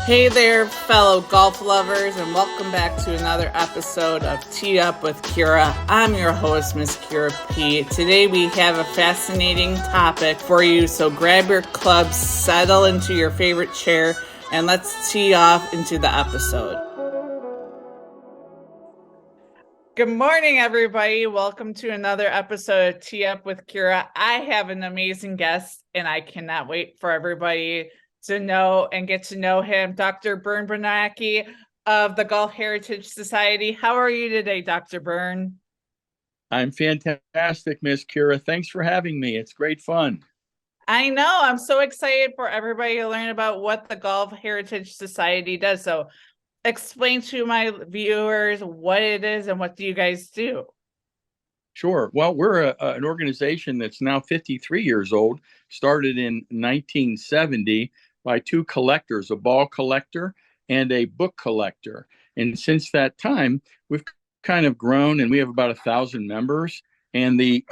Hey there, fellow golf lovers, and welcome back to another episode of Tee Up with Kira. I'm your host, Miss Kira P. Today we have a fascinating topic for you, so grab your clubs, settle into your favorite chair, and let's tee off into the episode. Good morning, everybody. Welcome to another episode of Tee Up with Kira. I have an amazing guest, and I cannot wait for everybody to know and get to know him, Dr. Bern Bernacki of the Golf Heritage Society. How are you today, Dr. Bern? I'm fantastic, Miss Kira. Thanks for having me. It's great fun. I know. I'm so excited for everybody to learn about what the Golf Heritage Society does. So explain to my viewers what it is and what do you guys do? Sure. Well, we're an organization that's now 53 years old, started in 1970 by two collectors, a ball collector and a book collector. And since that time, we've kind of grown and we have about 1,000 members. And the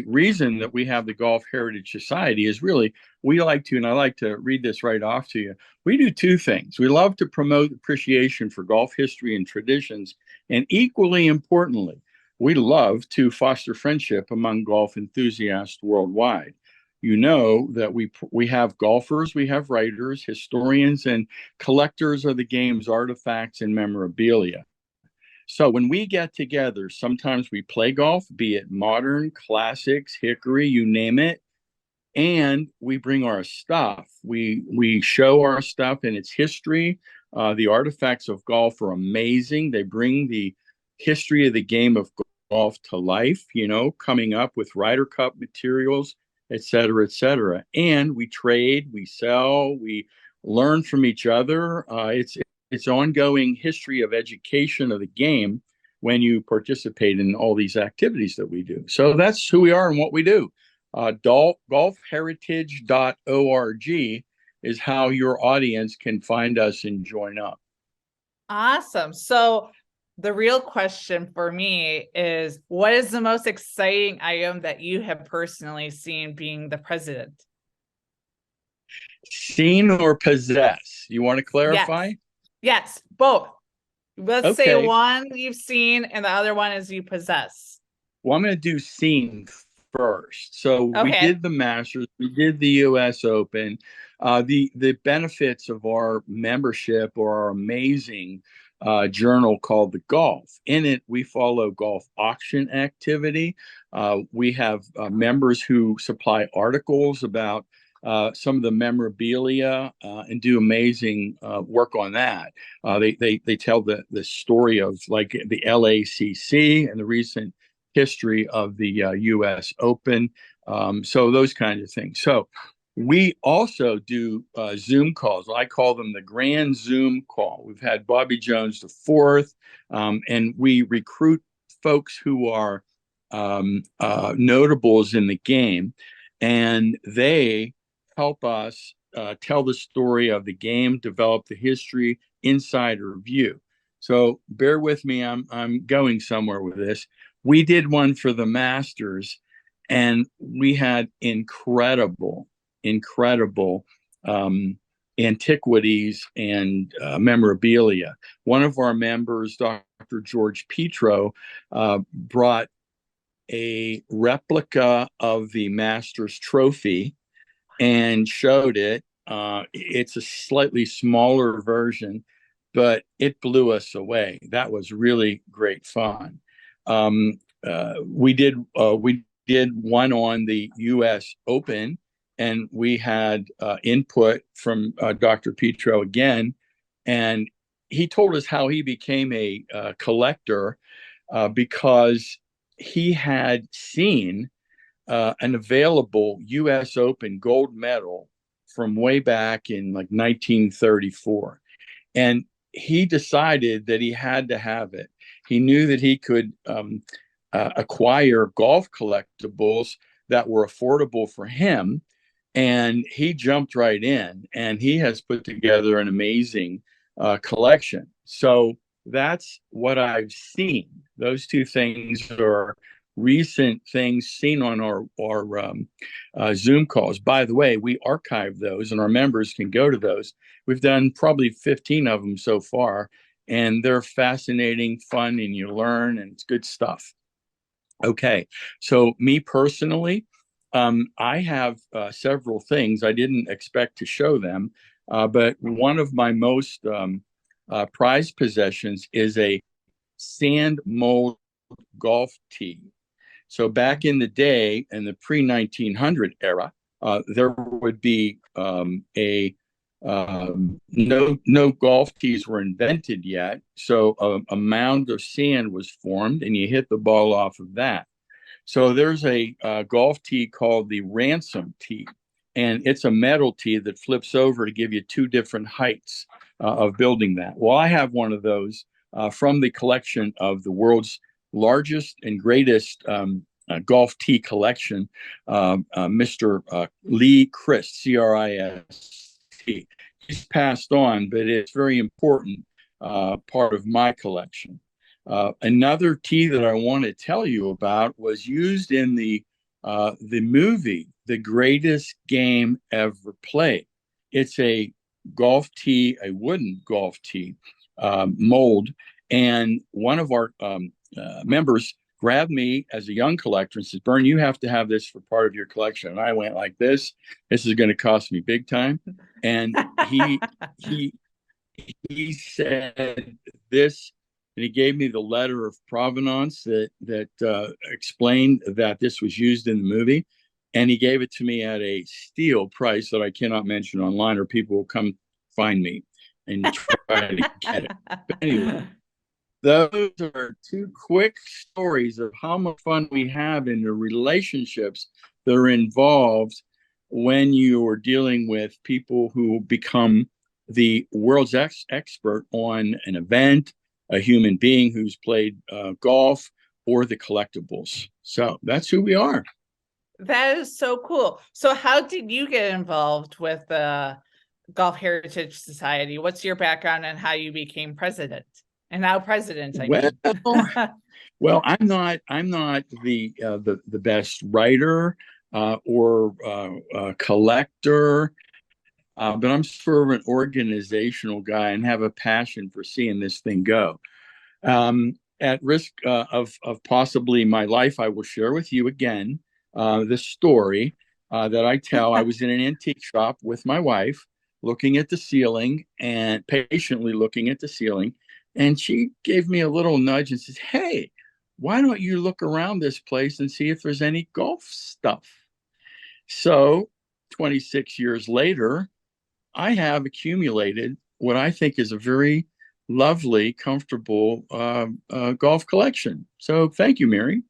reason that we have the Golf Heritage Society is really we like to, and I like to read this right off to you. We do two things. We love to promote appreciation for golf history and traditions, and equally importantly, we love to foster friendship among golf enthusiasts worldwide. You know that we have golfers, we have writers, historians, and collectors of the game's artifacts and memorabilia. So when we get together, sometimes we play golf, be it modern, classics, hickory, you name it, and we bring our stuff. We show our stuff and its history. The artifacts of golf are amazing. They bring the history of the game of golf to life. You know, coming up with Ryder Cup materials, et cetera, et cetera. And we trade, we sell, we learn from each other. It's ongoing history of education of the game when you participate in all these activities that we do. So that's who we are and what we do. Golfheritage.org is how your audience can find us and join up. Awesome. So the real question for me is, what is the most exciting item that you have personally seen being the president? Seen or possess? You want to Yes. clarify? Yes, both. Let's say Okay. one you've seen and the other one is you possess. Well, I'm going to do seen first. So we Okay. did the Masters, we did the U.S. Open. The benefits of our membership or our amazing journal called The Golf. In it, we follow golf auction activity. We have members who supply articles about some of the memorabilia and do amazing work on that. They tell the story of like the LACC and the recent history of the U.S. Open. So those kinds of things. So we also do Zoom calls. I call them the Grand Zoom Call. We've had Bobby Jones the fourth, and we recruit folks who are notables in the game, and they help us tell the story of the game, develop the history, insider view. So bear with me. I'm going somewhere with this. We did one for the Masters, and we had incredible antiquities and memorabilia. One of our members, Dr. George Petro, brought a replica of the Masters trophy and showed it. It's a slightly smaller version, but it blew us away. That was really great fun. We did one on the U.S. Open, and we had input from Dr. Petro again, and he told us how he became a collector because he had seen an available U.S. Open gold medal from way back in like 1934. And he decided that he had to have it. He knew that he could acquire golf collectibles that were affordable for him. And he jumped right in, and he has put together an amazing collection. So that's what I've seen. Those two things are recent things seen on our Zoom calls. By the way, we archive those, and our members can go to those. We've done probably 15 of them so far, and they're fascinating, fun, and you learn, and it's good stuff. Okay, so me personally, I have several things. I didn't expect to show them, but one of my most prized possessions is a sand mold golf tee. So back in the day, in the pre-1900 era, there would be a no golf tees were invented yet, so a mound of sand was formed, and you hit the ball off of that. So there's a golf tee called the ransom tee, and it's a metal tee that flips over to give you two different heights of building that. Well, I have one of those from the collection of the world's largest and greatest golf tee collection, Mr. Lee Christ, C-R-I-S-T. He's passed on, but it's very important part of my collection. Another tee that I want to tell you about was used in the movie The Greatest Game Ever Played. It's a golf tee, a wooden golf tee mold, and one of our members grabbed me as a young collector and says, "Bern, you have to have this for part of your collection." And I went like this. This is going to cost me big time. And he said this, and he gave me the letter of provenance that explained that this was used in the movie, and he gave it to me at a steal price that I cannot mention online, or people will come find me and try to get it. But anyway, those are two quick stories of how much fun we have in the relationships that are involved when you are dealing with people who become the world's expert on an event, a human being who's played golf, or the collectibles. So that's who we are. That is so cool. So how did you get involved with the Golf Heritage Society? What's your background and how you became president? And now president, I Well, mean. well, I'm not the best writer or collector, but I'm sort of an organizational guy and have a passion for seeing this thing go. At risk of possibly my life, I will share with you again the story that I tell. I was in an antique shop with my wife, looking at the ceiling and patiently looking at the ceiling. And she gave me a little nudge and says, "Hey, why don't you look around this place and see if there's any golf stuff?" So 26 years later, I have accumulated what I think is a very lovely, comfortable golf collection. So thank you, Mary.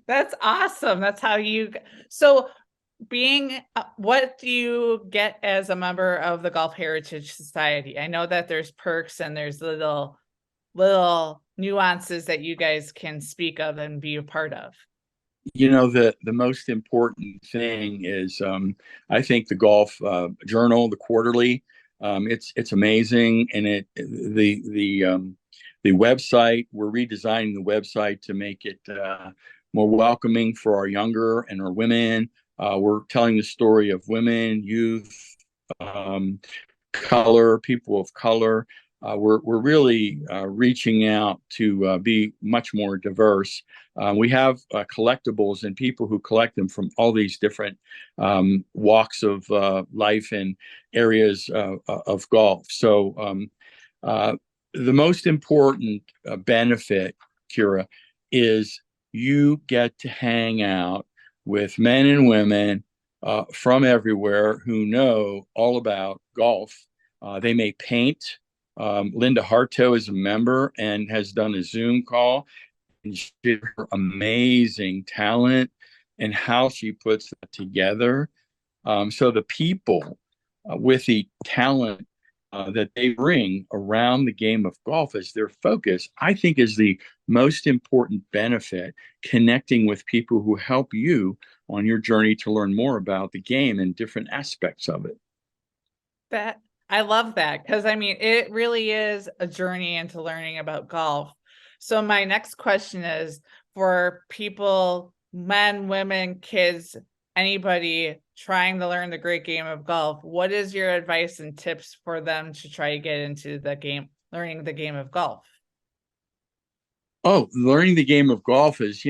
That's awesome. That's how you so being what do you get as a member of the Golf Heritage Society? I know that there's perks and there's little nuances that you guys can speak of and be a part of. You know, the most important thing is I think the golf journal, the quarterly, it's amazing, and the website, we're redesigning the website to make it more welcoming for our younger and our women. We're telling the story of women, youth, um, color, people of color. We're really reaching out to be much more diverse. We have collectibles and people who collect them from all these different walks of life and areas of golf. So the most important benefit, Kira, is you get to hang out with men and women from everywhere who know all about golf. They may paint. Linda Harto is a member and has done a Zoom call, and she her amazing talent and how she puts that together. So the people with the talent that they bring around the game of golf as their focus, I think is the most important benefit, connecting with people who help you on your journey to learn more about the game and different aspects of it. That I love that because I mean it really is a journey into learning about golf. So my next question is for people, men, women, kids, anybody trying to learn the great game of golf, what is your advice and tips for them to try to get into the game, learning the game of golf? Oh, learning the game of golf is,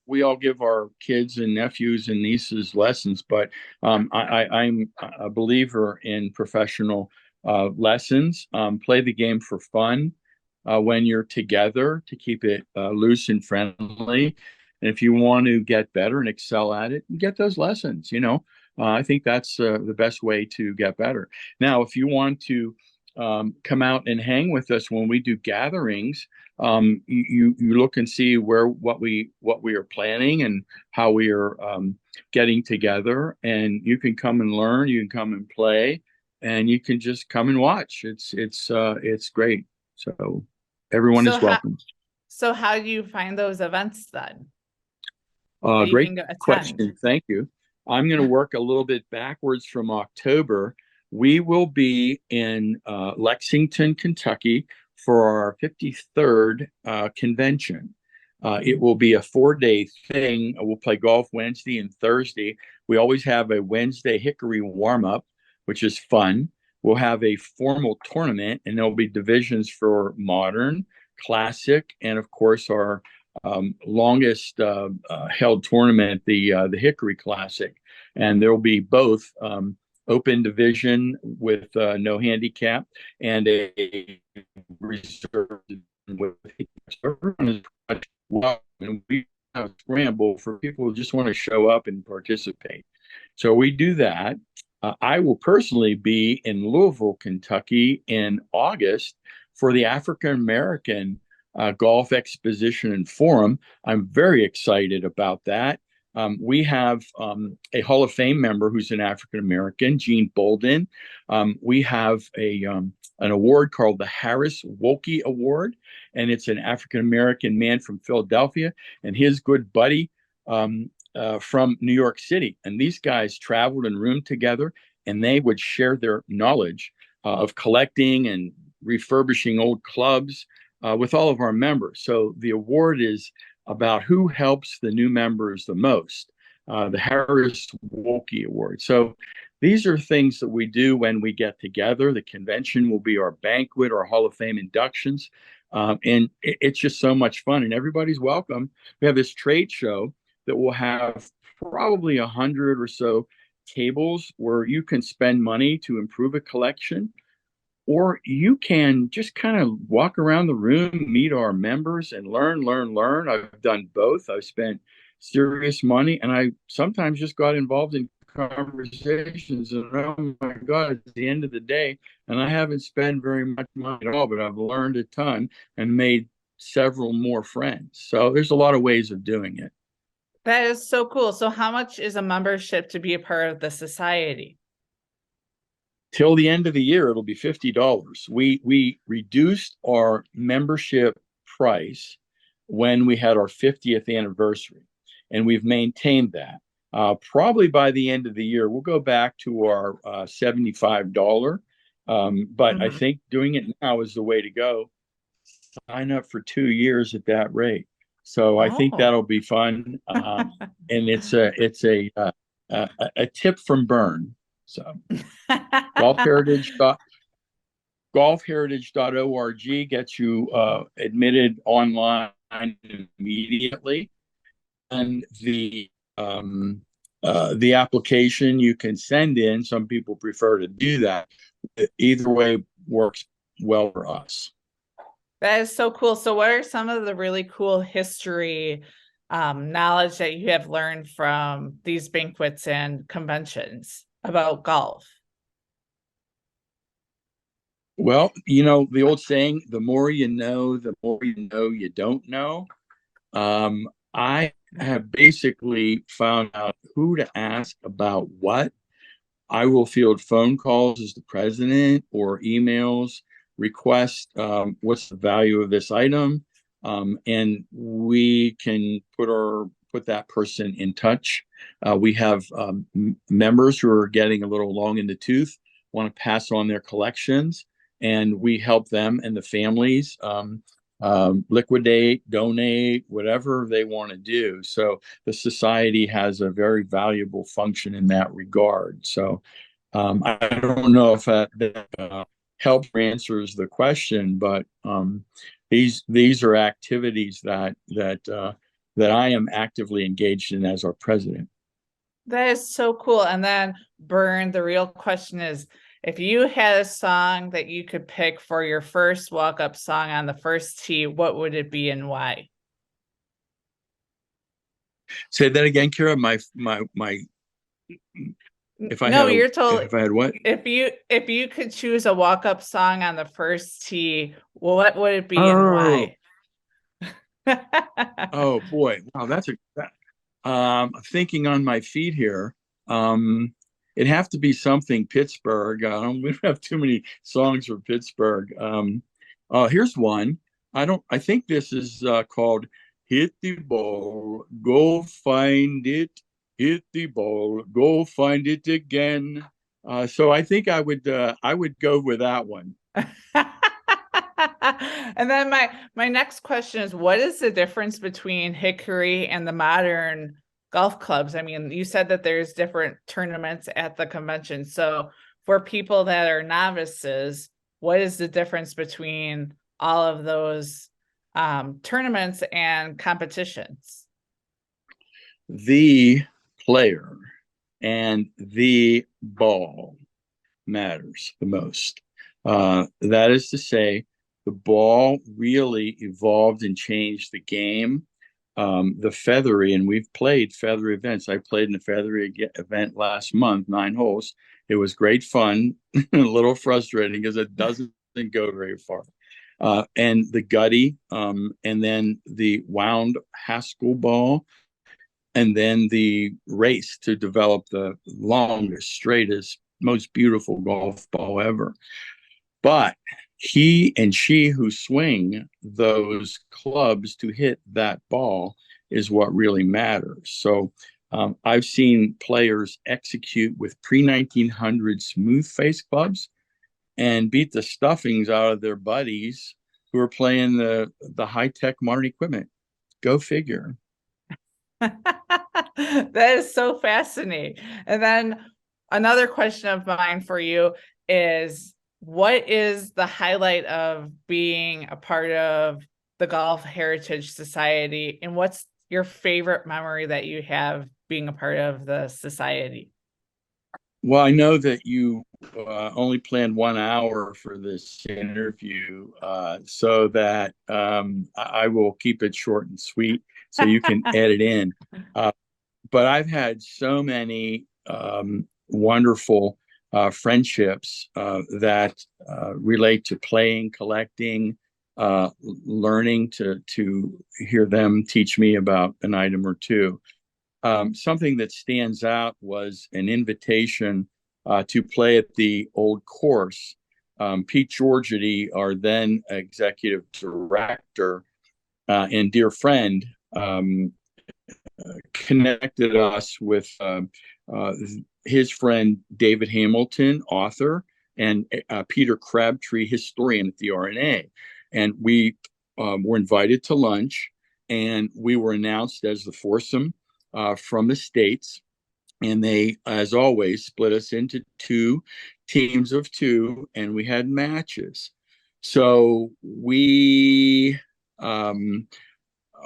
we all give our kids and nephews and nieces lessons, but I'm a believer in professional lessons. Play the game for fun when you're together to keep it loose and friendly. And if you want to get better and excel at it, get those lessons. I think that's the best way to get better. Now, if you want to come out and hang with us when we do gatherings, you look and see what we are planning and how we are getting together, and you can come and learn, you can come and play, and you can just come and watch. It's great. So everyone So is how welcome. so how do you find those events then that you Great can go attend? question. Thank you. I'm going to work a little bit backwards from October. We will be in Lexington, Kentucky for our 53rd convention. It will be a 4-day thing. We'll play golf Wednesday and Thursday. We always have a Wednesday Hickory warm up, which is fun. We'll have a formal tournament, and there'll be divisions for modern, classic, and of course our longest held tournament, the Hickory Classic, and there will be both open division with no handicap and a reserve with and we have a scramble for people who just want to show up and participate. So we do that. I will personally be in Louisville, Kentucky in August for the African American Golf Exposition and Forum. I'm very excited about that. We have a Hall of Fame member who's an African American, Gene Bolden. We have an award called the Harris Wilkie Award, and it's an African American man from Philadelphia and his good buddy from New York City. And these guys traveled and roomed together, and they would share their knowledge of collecting and refurbishing old clubs with all of our members. So the award is about who helps the new members the most, the Harris Wilkie Award. So these are things that we do when we get together. The convention will be our banquet, our Hall of Fame inductions. And it's just so much fun, and everybody's welcome. We have this trade show that will have probably 100 or so tables where you can spend money to improve a collection, or you can just kind of walk around the room, meet our members, and learn. I've done both. I've spent serious money, and I sometimes just got involved in conversations. And oh my God, at the end of the day, and I haven't spent very much money at all, but I've learned a ton and made several more friends. So there's a lot of ways of doing it. That is so cool. So how much is a membership to be a part of the society? Till the end of the year, it'll be $50. We reduced our membership price when we had our 50th anniversary, and we've maintained that. Probably by the end of the year, we'll go back to our $75. But I think doing it now is the way to go. Sign up for 2 years at that rate. So I think that'll be fun, and it's a tip from Bern. So golfheritage.org gets you admitted online immediately, and the application you can send in. Some people prefer to do that. Either way works well for us. That is so cool. So what are some of the really cool history knowledge that you have learned from these banquets and conventions about golf? Well, the old saying, the more you know you don't know. I have basically found out who to ask about what. I will field phone calls as the president or emails, request what's the value of this item, and we can put that person in touch. We have members who are getting a little long in the tooth, want to pass on their collections, and we help them and the families liquidate, donate, whatever they want to do. So the society has a very valuable function in that regard. So I don't know if that helps or answers the question, but these are activities that I am actively engaged in as our president. That is so cool. And then, Bern, the real question is, if you had a song that you could pick for your first walk-up song on the first tee, what would it be and why? Say that again, Kira. My if I No, had a you're totally. if I had what? If you could choose a walk-up song on the first tee, what would it be and Oh, why? oh boy. Wow, thinking on my feet here. It'd have to be something Pittsburgh. We don't have too many songs for Pittsburgh. Here's one. I think this is called "Hit the Ball, Go Find It, Hit the Ball, Go Find It Again." So I think I would go with that one. And then my next question is, what is the difference between Hickory and the modern golf clubs? I mean, you said that there's different tournaments at the convention. So for people that are novices, what is the difference between all of those tournaments and competitions? The player and the ball matters the most. That is to say, the ball really evolved and changed the game. The feathery, and we've played feathery events. I played in a feathery event last month, 9 holes. It was great fun, a little frustrating because it doesn't go very far. And the gutty, and then the wound Haskell ball, and then the race to develop the longest, straightest, most beautiful golf ball ever. But he and she who swing those clubs to hit that ball is what really matters. So I've seen players execute with pre 1900 smooth face clubs and beat the stuffings out of their buddies who are playing the high tech modern equipment. Go figure. That is so fascinating. And then another question of mine for you is, what is the highlight of being a part of the Golf Heritage Society, and what's your favorite memory that you have being a part of the society? Well, I know that you only planned 1 hour for this interview, so that I will keep it short and sweet so you can edit in. Uh, but I've had so many wonderful friendships that relate to playing, collecting, learning to hear them teach me about an item or two. Something that stands out was an invitation to play at the old course. Pete Georgity, our then executive director and dear friend, connected us with his friend David Hamilton, author, and Peter Crabtree, historian at the RNA. And we were invited to lunch, and we were announced as the foursome from the States. And they, as always, split us into two teams of two, and we had matches. So we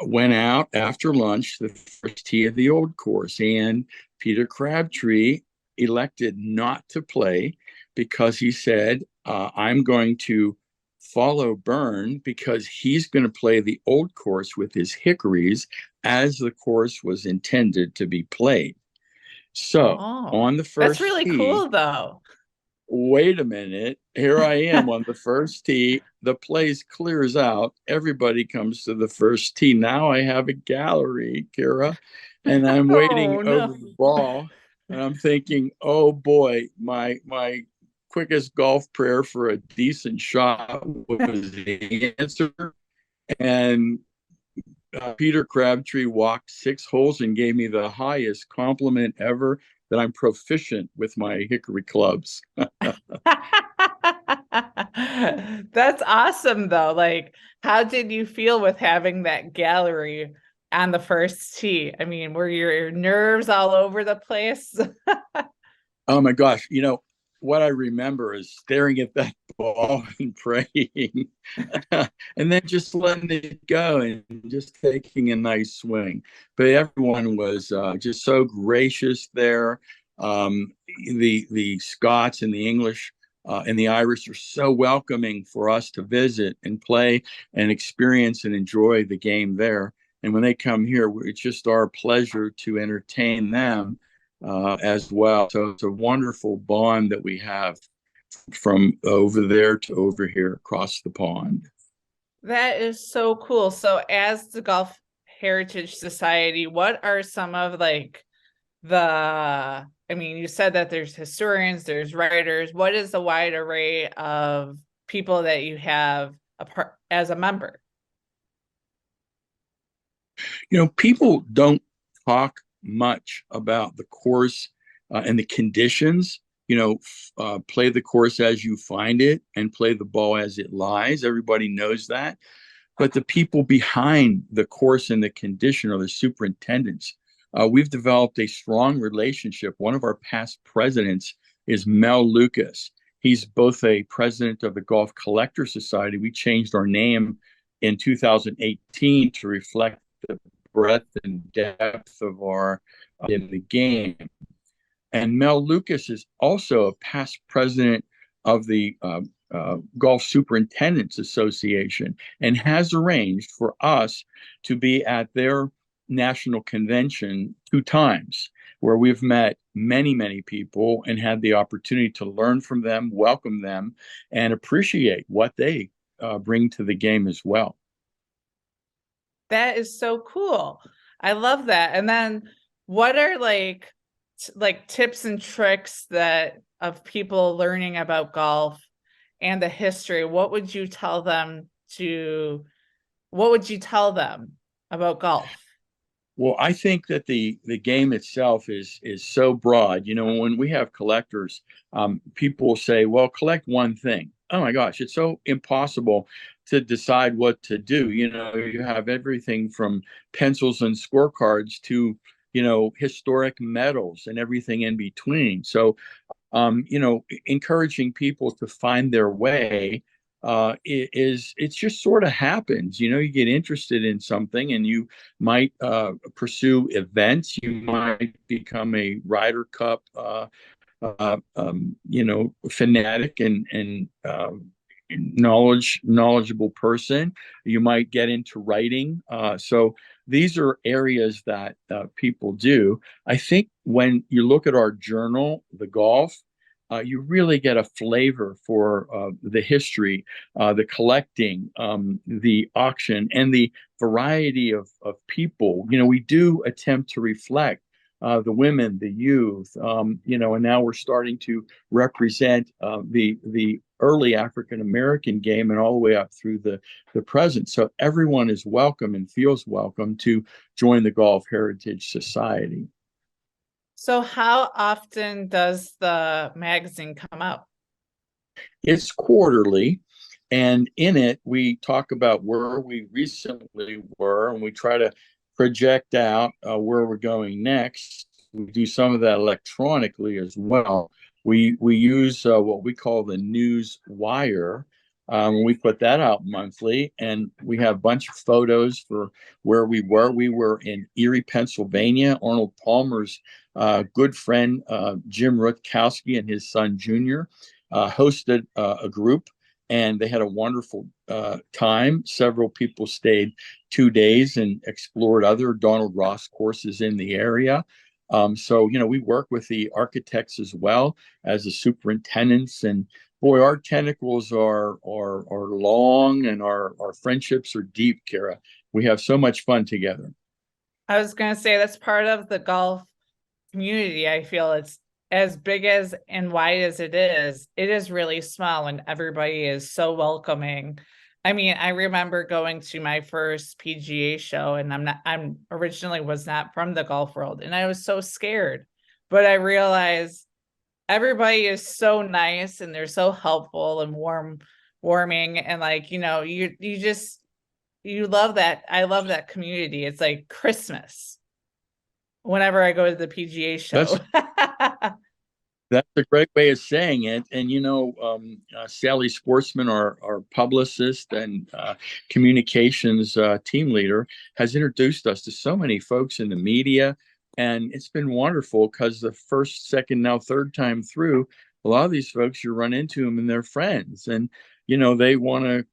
went out after lunch, the first tee of the old course, and Peter Crabtree elected not to play because he said, I'm going to follow Bern because he's going to play the old course with his hickories as the course was intended to be played. So Oh, on the that's first really tee, cool, though. wait a minute, here I am on the first tee. The place clears out. Everybody comes to the first tee. Now I have a gallery, Kira, and I'm waiting Oh, over no. the ball. And I'm thinking, oh boy, my quickest golf prayer for a decent shot was the answer. And Peter Crabtree walked 6 holes and gave me the highest compliment ever that I'm proficient with my hickory clubs. That's awesome though. Like, how did you feel with having that gallery on the first tee? I mean, were your nerves all over the place? Oh my gosh. What I remember is staring at that ball and praying and then just letting it go and just taking a nice swing. But everyone was just so gracious there. The Scots and the English and the Irish are so welcoming for us to visit and play and experience and enjoy the game there. And when they come here, it's just our pleasure to entertain them as well. So it's a wonderful bond that we have from over there to over here across the pond. That is so cool. So, as the Golf Heritage Society, what are some of like I mean, you said that there's historians, there's writers. What is the wide array of people that you have as a member? People don't talk much about the course and the conditions. Play the course as you find it and play the ball as it lies. Everybody knows that. But the people behind the course and the condition are the superintendents. We've developed a strong relationship. One of our past presidents is Mel Lucas. He's both a president of the Golf Collector Society. We changed our name in 2018 to reflect the breadth and depth of our in the game. And Mel Lucas is also a past president of the Golf Superintendents Association and has arranged for us to be at their national convention 2 times, where we've met many, many people and had the opportunity to learn from them, welcome them, and appreciate what they bring to the game as well. That is so cool. I love that. And then what are like tips and tricks that of people learning about golf and the history? What would you tell them about golf? Well, I think that the game itself is so broad. When we have collectors, people say, "Well, collect one thing." Oh my gosh, it's so impossible to decide what to do. You have everything from pencils and scorecards to historic medals and everything in between. So encouraging people to find their way it's just sort of happens. You get interested in something and you might pursue events. You might become a Ryder Cup, fanatic and knowledgeable person. You might get into writing. So these are areas that people do. I think when you look at our journal, The Golf, you really get a flavor for the history, the collecting, the auction, and the variety of people. We do attempt to reflect the women, the youth, and now we're starting to represent the early African American game and all the way up through the present. So everyone is welcome and feels welcome to join the Golf Heritage Society. So how often does the magazine come out? It's quarterly, and in it, we talk about where we recently were, and we try to project out where we're going next. We do some of that electronically as well. We use what we call the news wire. We put that out monthly, and we have a bunch of photos for where we were. We were in Erie, Pennsylvania. Arnold Palmer's good friend Jim Rutkowski and his son Junior hosted a group, and they had a wonderful time. Several people stayed 2 days and explored other Donald Ross courses in the area. So we work with the architects as well as the superintendents, and boy, our tentacles are long, and our friendships are deep, Kara. We have so much fun together. I was going to say that's part of the golf community. I feel it's as big as and wide as it is really small, and everybody is so welcoming. I mean, I remember going to my first PGA show, and I'm originally was not from the golf world, and I was so scared, but I realized everybody is so nice and they're so helpful and warm warming, and like, you just, you love that. I love that community. It's like Christmas whenever I go to the PGA show. That's That's a great way of saying it. And, Sally Sportsman, our publicist and communications team leader, has introduced us to so many folks in the media. And it's been wonderful because the first, second, now third time through, a lot of these folks, you run into them and they're friends. And, they want to,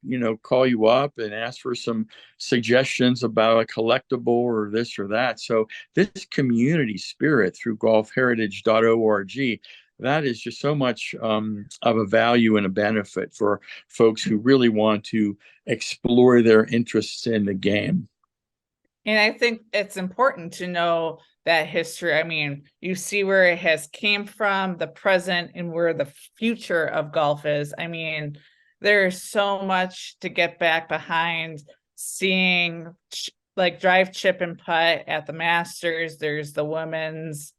call you up and ask for some suggestions about a collectible or this or that. So this community spirit through golfheritage.org, that is just so much of a value and a benefit for folks who really want to explore their interests in the game. And I think it's important to know that history. I mean, you see where it has came from, the present, and where the future of golf is. I mean, there's so much to get back behind, seeing like drive, chip, and putt at the Masters. There's the women's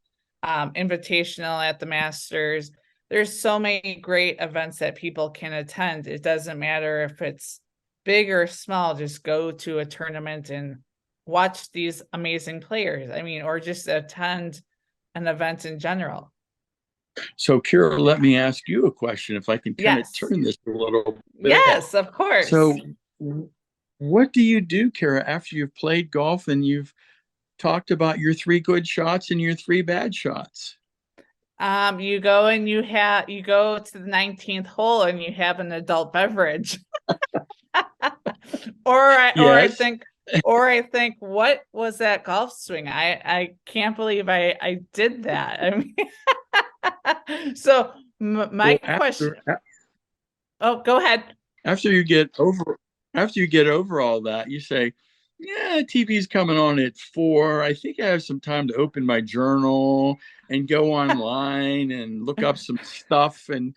invitational at the Masters. There's so many great events that people can attend. It doesn't matter if it's big or small, just go to a tournament and watch these amazing players. I mean, or just attend an event in general. So, Kira, let me ask you a question if I can kind of Yes. turn this a little bit. Yes, of course. So, what do you do, Kira, after you've played golf and you've talked about your 3 good shots and your 3 bad shots? You go and you go to the 19th hole and you have an adult beverage. I think, what was that golf swing? I can't believe I did that. I mean, so my question. Oh, go ahead. After you get over all that, you say, yeah, TV's coming on at 4. I think I have some time to open my journal and go online and look up some stuff and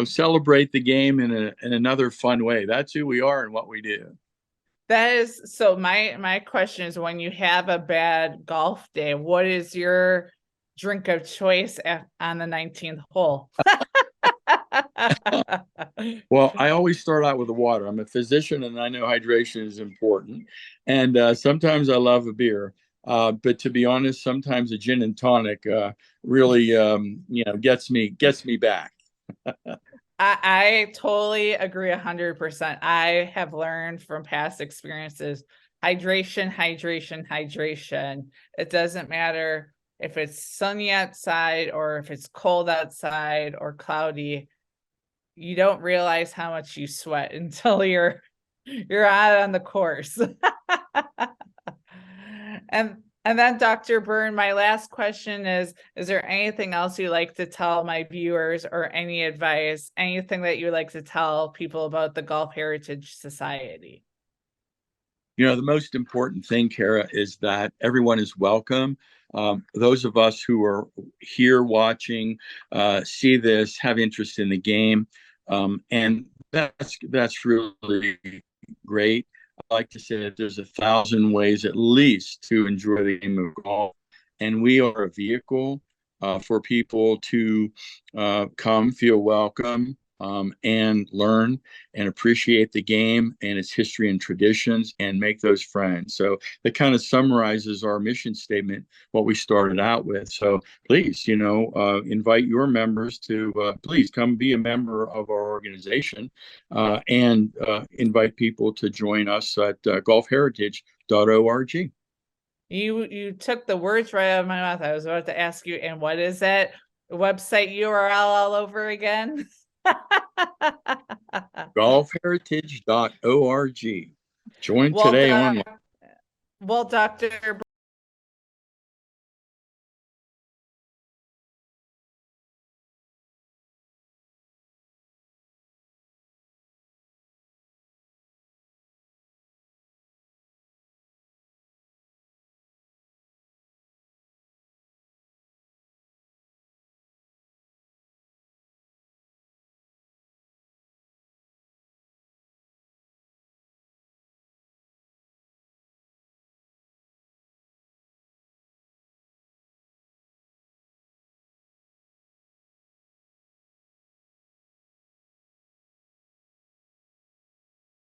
celebrate the game in another fun way. That's who we are and what we do. That is so. My question is, when you have a bad golf day, what is your drink of choice on the 19th hole? Well, I always start out with the water. I'm a physician and I know hydration is important. And sometimes I love a beer. But to be honest, sometimes a gin and tonic really gets me back. I totally agree 100%. I have learned from past experiences, hydration, hydration, hydration. It doesn't matter if it's sunny outside or if it's cold outside or cloudy. You don't realize how much you sweat until you're out on the course. And then, Dr. Bern, my last question is there anything else you'd like to tell my viewers, or any advice, anything that you'd like to tell people about the Golf Heritage Society? The most important thing, Kara, is that everyone is welcome. Those of us who are here watching, see this, have interest in the game, and that's really great. I like to say that there's 1,000 ways at least to enjoy the game of golf, and we are a vehicle for people to come, feel welcome, and learn and appreciate the game and its history and traditions and make those friends. So that kind of summarizes our mission statement, what we started out with. So please, invite your members to please come be a member of our organization, and invite people to join us at golfheritage.org. You took the words right out of my mouth. I was about to ask you, and what is that website URL all over again? golfheritage.org. Join today online. Well, Dr.